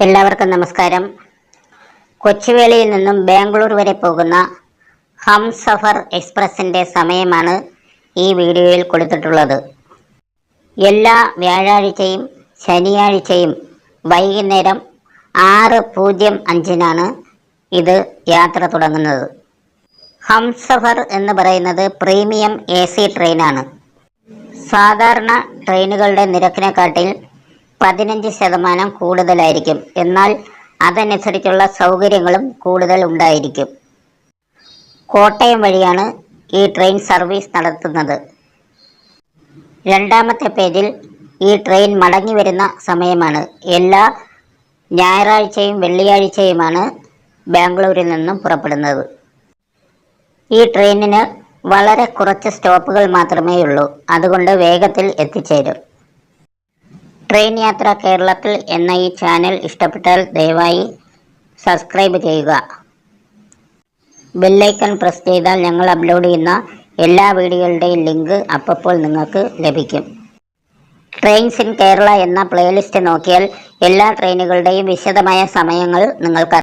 എല്ലാവർക്കും നമസ്കാരം. കൊച്ചുവേളിയിൽ നിന്നും ബാംഗ്ലൂർ വരെ പോകുന്ന ഹംസഫർ എക്സ്പ്രസിൻ്റെ സമയമാണ് ഈ വീഡിയോയിൽ കൊടുത്തിട്ടുള്ളത്. എല്ലാ വ്യാഴാഴ്ചയും ശനിയാഴ്ചയും വൈകുന്നേരം 6:05-നാണ് ഇത് യാത്ര തുടങ്ങുന്നത്. ഹംസഫർ എന്ന് പറയുന്നത് പ്രീമിയം AC ട്രെയിനാണ്. സാധാരണ ട്രെയിനുകളുടെ നിരക്കിനെക്കാട്ടിൽ 15% കൂടുതലായിരിക്കും. എന്നാൽ അതനുസരിച്ചുള്ള സൗകര്യങ്ങളും കൂടുതൽ ഉണ്ടായിരിക്കും. കോട്ടയം വഴിയാണ് ഈ ട്രെയിൻ സർവീസ് നടത്തുന്നത്. രണ്ടാമത്തെ പേജിൽ ഈ ട്രെയിൻ മടങ്ങി വരുന്ന സമയമാണ്. എല്ലാ ഞായറാഴ്ചയും വെള്ളിയാഴ്ചയുമാണ് ബാംഗ്ലൂരിൽ നിന്നും പുറപ്പെടുന്നത്. ഈ ട്രെയിനിന് വളരെ കുറച്ച് സ്റ്റോപ്പുകൾ മാത്രമേ ഉള്ളൂ. അതുകൊണ്ട് വേഗത്തിൽ എത്തിച്ചേരും. ട്രെയിൻ യാത്ര കേരളത്തിൽ എന്ന ഈ ചാനൽ ഇഷ്ടപ്പെട്ടാൽ ദയവായി സബ്സ്ക്രൈബ് ചെയ്യുക. ബെല്ലൈക്കൺ പ്രസ് ചെയ്താൽ ഞങ്ങൾ അപ്ലോഡ് ചെയ്യുന്ന എല്ലാ വീഡിയോകളുടെയും ലിങ്ക് അപ്പോൾ നിങ്ങൾക്ക് ലഭിക്കും. ട്രെയിൻസ് ഇൻ കേരള എന്ന പ്ലേലിസ്റ്റ് നോക്കിയാൽ എല്ലാ ട്രെയിനുകളുടെയും വിശദമായ സമയങ്ങൾ നിങ്ങൾക്ക്